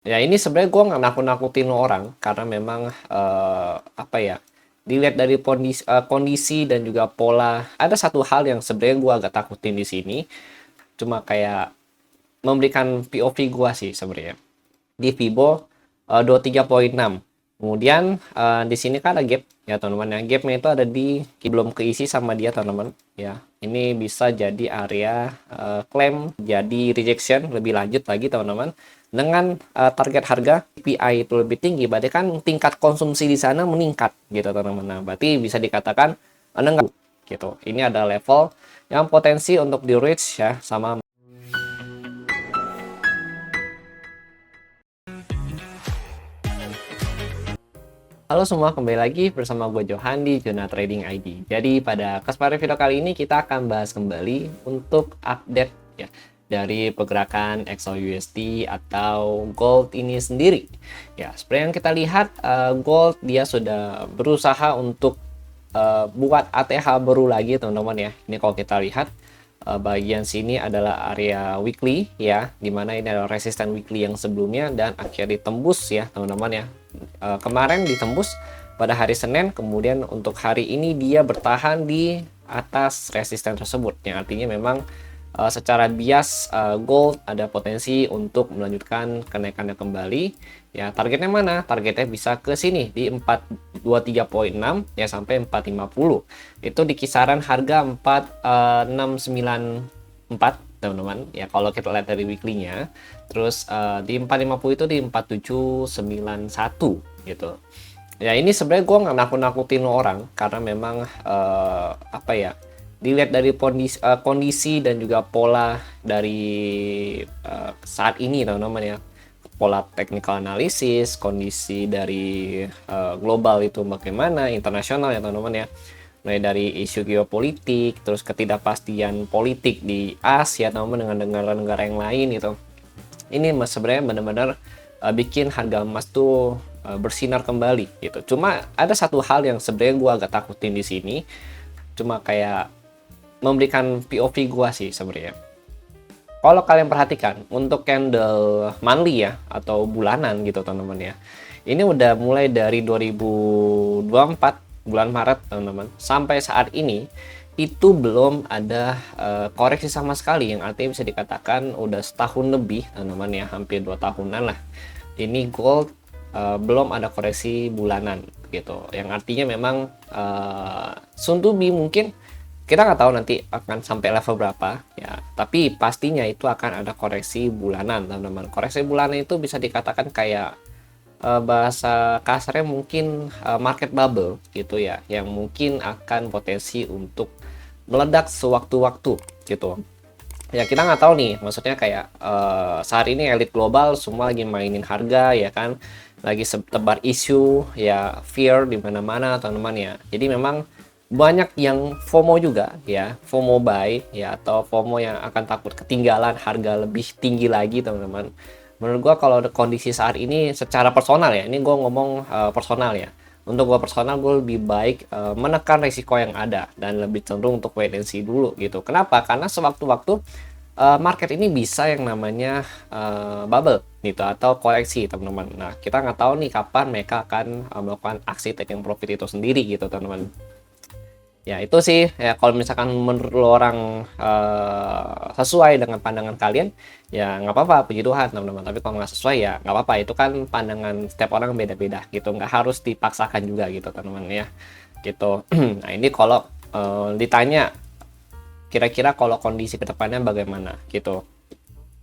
Ya ini sebenarnya gue nggak nakut-nakutin orang karena memang apa ya, dilihat dari kondisi dan juga pola. Ada satu hal yang sebenarnya gue agak takutin di sini, cuma kayak memberikan POV gue sih sebenarnya di Vibo 23.6. Kemudian di sini kan ada gap ya teman-teman ya. Gapnya itu ada di belum keisi sama dia teman-teman ya. Ini bisa jadi area claim, jadi rejection lebih lanjut lagi teman-teman. Dengan target harga PI itu lebih tinggi, berarti kan tingkat konsumsi di sana meningkat gitu teman-teman. Nah, berarti bisa dikatakan enggak gitu. Ini ada level yang potensi untuk di reach ya sama. Halo semua, kembali lagi bersama gue Johan di Jona Trading ID. Jadi pada kesempatan video kali ini kita akan bahas kembali untuk update ya dari pergerakan XAUUSD atau gold ini sendiri. Ya, seperti yang kita lihat gold dia sudah berusaha untuk buat ATH baru lagi teman-teman ya. Ini kalau kita lihat bagian sini adalah area weekly ya, dimana ini adalah resisten weekly yang sebelumnya dan akhirnya ditembus ya teman-teman ya. Kemarin ditembus pada hari Senin, kemudian untuk hari ini dia bertahan di atas resisten tersebut yang artinya memang secara bias gold ada potensi untuk melanjutkan kenaikannya kembali ya. Targetnya mana? Targetnya bisa ke sini di 423.6 ya sampai 450. Itu di kisaran harga 4694 teman-teman ya kalau kita lihat dari weekly-nya. Terus di 450 itu di 4791 gitu. Ya ini sebenarnya gue nggak nakut-nakutin orang karena memang apa ya, dilihat dari kondisi dan juga pola dari saat ini teman-teman ya, pola technical analysis, kondisi dari global itu bagaimana, internasional ya teman-teman ya, mulai dari isu geopolitik, terus ketidakpastian politik di Asia teman-teman dengan negara-negara yang lain gitu. Ini mas sebenarnya benar-benar bikin harga emas tuh bersinar kembali gitu. Cuma ada satu hal yang sebenarnya gue agak takutin di sini, cuma kayak memberikan POV gua sih sebenarnya. Kalau kalian perhatikan untuk candle monthly ya atau bulanan gitu teman-teman ya. Ini udah mulai dari 2024 bulan Maret teman-teman sampai saat ini itu belum ada koreksi sama sekali, yang artinya bisa dikatakan udah setahun lebih teman-teman ya, hampir 2 tahunan lah. Ini gold belum ada koreksi bulanan gitu, yang artinya memang soon to be mungkin kita nggak tahu nanti akan sampai level berapa ya, tapi pastinya itu akan ada koreksi bulanan teman-teman. Koreksi bulanan itu bisa dikatakan kayak bahasa kasarnya mungkin market bubble gitu ya, yang mungkin akan potensi untuk meledak sewaktu-waktu gitu ya. Kita nggak tahu nih, maksudnya kayak saat ini elit global semua lagi mainin harga ya kan, lagi tebar isu ya, fear di mana-mana teman-teman ya. Jadi memang banyak yang FOMO juga ya, FOMO buy ya, atau FOMO yang akan takut ketinggalan harga lebih tinggi lagi teman-teman. Menurut gua kalau kondisi saat ini secara personal ya, ini gua ngomong personal ya, untuk gua personal gue lebih baik menekan risiko yang ada dan lebih cenderung untuk wait and see dulu gitu. Kenapa? Karena sewaktu-waktu market ini bisa yang namanya bubble gitu atau koleksi teman-teman. Nah kita nggak tahu nih kapan mereka akan melakukan aksi taking profit itu sendiri gitu teman-teman. Ya itu sih ya, kalau misalkan menurut lo orang sesuai dengan pandangan kalian ya nggak apa-apa, puji Tuhan teman-teman. Tapi kalau nggak sesuai ya nggak apa-apa, itu kan pandangan setiap orang beda-beda gitu, nggak harus dipaksakan juga gitu teman-teman ya gitu. Nah ini kalau ditanya kira-kira kalau kondisi kedepannya bagaimana gitu.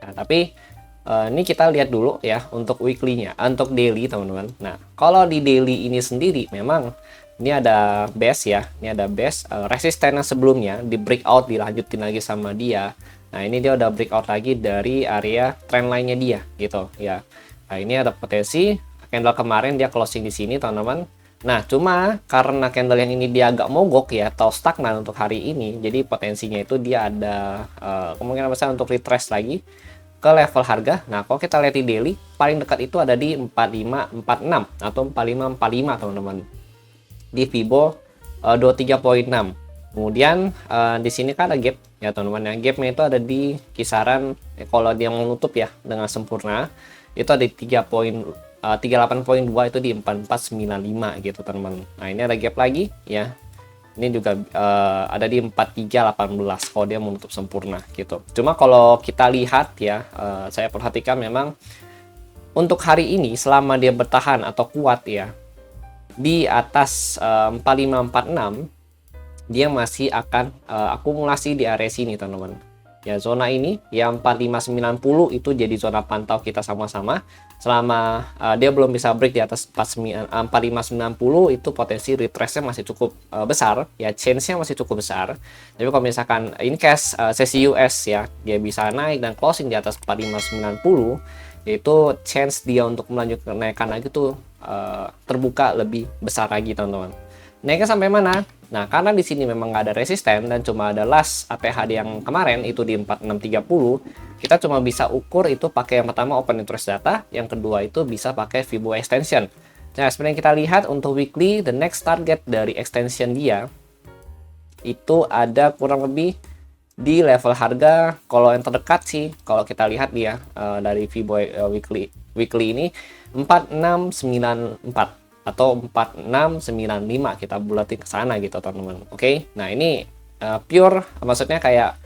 Nah tapi ini kita lihat dulu ya untuk weekly-nya, untuk daily teman-teman. Nah kalau di daily ini sendiri memang ini ada base ya, ini ada base resisten yang sebelumnya di breakout dilanjutin lagi sama dia. Nah ini dia udah breakout lagi dari area trend line-nya dia gitu ya. Nah ini ada potensi candle kemarin dia closing di sini teman-teman. Nah cuma karena candle yang ini dia agak mogok ya atau stagnan untuk hari ini, jadi potensinya itu dia ada kemungkinan besar untuk retrace lagi ke level harga. Nah kalau kita lihat di daily paling dekat itu ada di 4546 atau 4545 teman-teman di Vibo 23.6. Kemudian di sini kan ada gap ya teman-teman ya. Gapnya itu ada di kisaran kalau dia menutup ya dengan sempurna itu ada 38.2 itu di 4495 gitu teman-teman. Nah ini ada gap lagi ya, ini juga ada di 4318 kalau dia menutup sempurna gitu. Cuma kalau kita lihat ya, saya perhatikan memang untuk hari ini selama dia bertahan atau kuat ya di atas 4546, dia masih akan akumulasi di area sini teman-teman. Ya zona ini yang 4590 itu jadi zona pantau kita sama-sama. Selama dia belum bisa break di atas 4590, itu potensi retrace-nya masih cukup besar ya, chance-nya masih cukup besar. Tapi kalau misalkan in case sesi US ya dia bisa naik dan closing di atas 4590, itu chance dia untuk melanjutkan kenaikan lagi tuh terbuka lebih besar lagi teman-teman. Naiknya sampai mana? Nah, karena di sini memang nggak ada resisten dan cuma ada last ATH yang kemarin itu di 4630, kita cuma bisa ukur itu pakai yang pertama open interest data, yang kedua itu bisa pakai Fibo extension. Nah, sebenarnya kita lihat untuk weekly, the next target dari extension dia itu ada kurang lebih di level harga, kalau yang terdekat sih, kalau kita lihat dia dari Fibo weekly ini 4694 atau 4695, kita bulatin ke sana gitu teman-teman. Oke. Nah, ini pure maksudnya kayak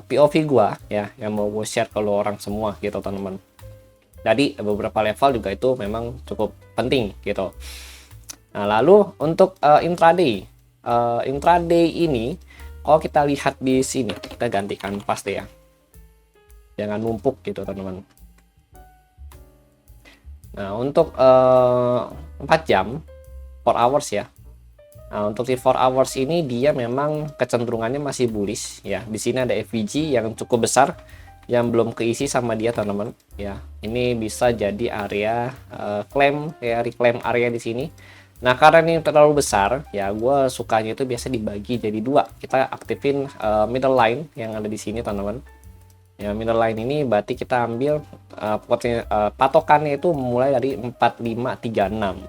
POV gua ya yang mau gue share ke lo orang semua gitu teman-teman. Jadi beberapa level juga itu memang cukup penting gitu. Nah, lalu untuk intraday. Intraday ini kalau kita lihat di sini, kita gantikan pas deh ya. Jangan numpuk gitu teman-teman. Nah, untuk 4 jam 4 hours ya. Nah, untuk di 4 hours ini dia memang kecenderungannya masih bullish ya. Di sini ada FVG yang cukup besar yang belum keisi sama dia teman-teman ya. Ini bisa jadi area claim ya, reclaim area di sini. Nah, karena ini terlalu besar ya, gue sukanya itu biasa dibagi jadi dua. Kita aktifin middle line yang ada di sini teman-teman. Ya, middle line ini berarti kita ambil patokannya itu mulai dari 4536.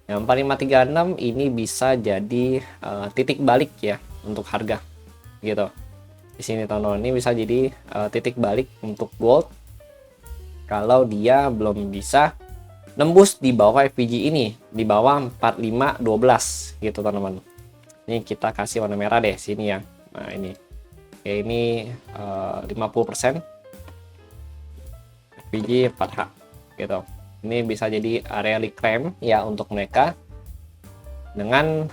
Yang 4536 ini bisa jadi titik balik ya untuk harga gitu. Di sini teman-teman, ini bisa jadi titik balik untuk gold kalau dia belum bisa nembus di bawah FVG ini, di bawah 4512 gitu teman-teman. Ini kita kasih warna merah deh sini ya. Nah, ini oke, ini 50% FVG 4H gitu. Ini bisa jadi area reclaim ya untuk mereka dengan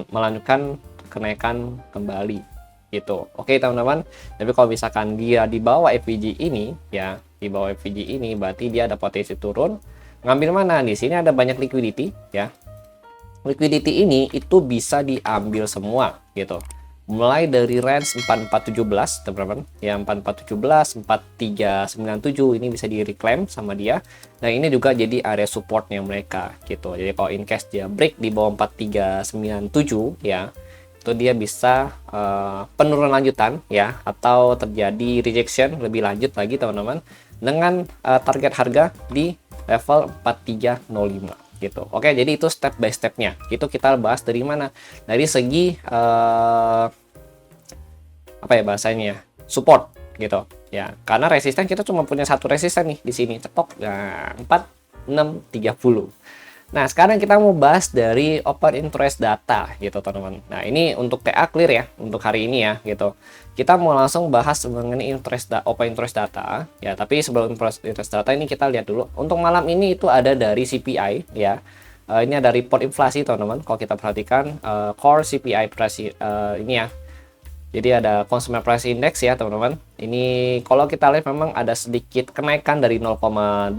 melanjutkan kenaikan kembali gitu. Oke teman-teman, tapi kalau misalkan dia di bawah FVG ini ya, di bawah FVG ini berarti dia ada potensi turun. Ngambil mana? Di sini ada banyak liquidity ya. Liquidity ini itu bisa diambil semua gitu. Mulai dari range 4417 teman-teman ya, 4417 4397 ini bisa di reclaim sama dia. Nah, ini juga jadi area supportnya mereka gitu. Jadi kalau in case dia break di bawah 4397 ya, itu dia bisa penurunan lanjutan ya, atau terjadi rejection lebih lanjut lagi teman-teman dengan target harga di level 4305 gitu. Oke, jadi itu step by stepnya. Itu kita bahas dari mana? Dari segi apa ya bahasanya? Support gitu. Ya, karena resisten kita cuma punya satu resisten nih di sini, cetok ya 4630. Nah, sekarang kita mau bahas dari open interest data gitu, teman-teman. Nah, ini untuk TA clear ya untuk hari ini ya gitu. Kita mau langsung bahas mengenai open interest data ya, tapi sebelum interest data ini kita lihat dulu. Untuk malam ini itu ada dari CPI ya. Ini ada report inflasi, teman-teman. Kalau kita perhatikan core CPI ini ya. Jadi ada Consumer Price Index ya teman-teman. Ini kalau kita lihat memang ada sedikit kenaikan dari 0,2%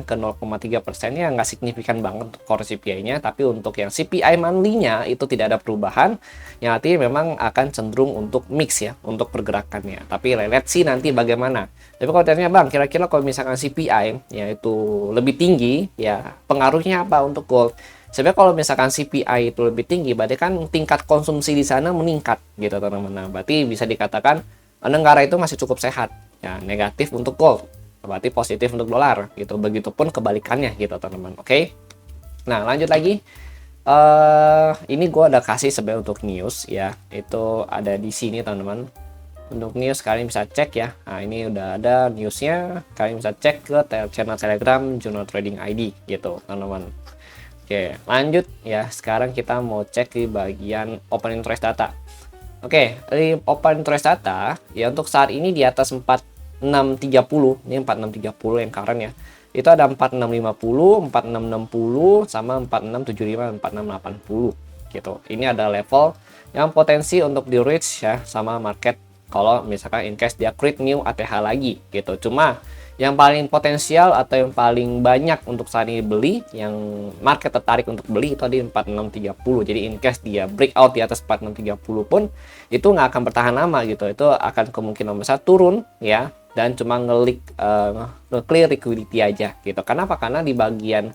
ke 0,3%, ya nggak signifikan banget untuk core CPI-nya. Tapi untuk yang CPI monthly-nya itu tidak ada perubahan. Yang artinya memang akan cenderung untuk mix ya untuk pergerakannya. Tapi let's see nanti bagaimana. Tapi kalau tanya bang, kira-kira kalau misalkan CPI yaitu lebih tinggi ya, pengaruhnya apa untuk gold? Sebenarnya kalau misalkan CPI itu lebih tinggi, berarti kan tingkat konsumsi di sana meningkat gitu teman-teman. Nah, berarti bisa dikatakan negara itu masih cukup sehat. Ya, negatif untuk gold, berarti positif untuk dolar gitu. Begitupun kebalikannya gitu teman-teman. Oke. Nah, lanjut lagi. Ini gue ada kasih sebenarnya untuk news ya. Itu ada di sini teman-teman. Untuk news kalian bisa cek ya. Nah, ini udah ada newsnya. Kalian bisa cek ke channel Telegram Juno Trading ID gitu, teman-teman. Oke, lanjut ya. Sekarang kita mau cek di bagian open interest data. Oke, di open interest data ya untuk saat ini di atas 4630. Ini 4630 yang current ya. Itu ada 4650, 4660 sama 4675, 4680 gitu. Ini ada level yang potensi untuk di reach ya sama market kalau misalkan in case dia create new ATH lagi gitu. Cuma yang paling potensial atau yang paling banyak untuk saat ini beli, yang market tertarik untuk beli itu di 4630. Jadi in case dia breakout di atas 4630 pun itu nggak akan bertahan lama gitu. Itu akan kemungkinan besar turun ya, dan cuma nge-clear liquidity aja gitu. Kenapa? Karena di bagian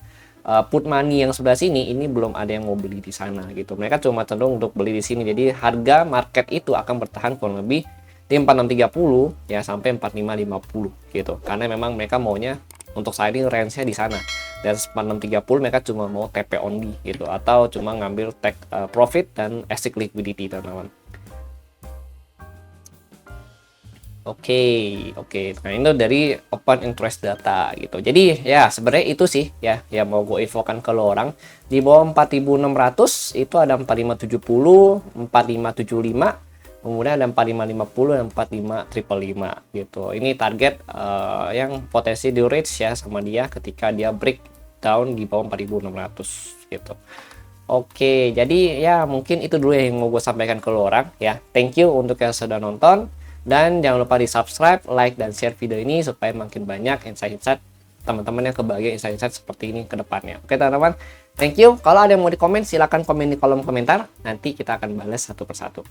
put money yang sebelah sini ini belum ada yang mau beli di sana gitu. Mereka cuma cenderung untuk beli di sini. Jadi harga market itu akan bertahan kurang lebih di 4630 ya sampai 4550 gitu. Karena memang mereka maunya untuk saat ini range-nya di sana. Dan 4630 mereka cuma mau TP only gitu, atau cuma ngambil take profit dan exit liquidity, teman-teman. Oke. Nah, itu dari open interest data gitu. Jadi ya sebenarnya itu sih ya yang mau gue infokan ke lo orang. Di bawah 4600 itu ada 4570, 4575, kemudian ada 4550 dan 45355 gitu. Ini target yang potensi di reach ya sama dia ketika dia breakdown di bawah 4600 gitu. Oke, jadi ya mungkin itu dulu yang mau gue sampaikan ke lo orang ya. Thank you untuk yang sudah nonton. Dan jangan lupa di subscribe, like, dan share video ini supaya makin banyak insight-insight teman-teman yang kebagian insight-insight seperti ini ke depannya. Oke teman-teman, thank you. Kalau ada yang mau di komen, silahkan komen di kolom komentar. Nanti kita akan balas satu persatu.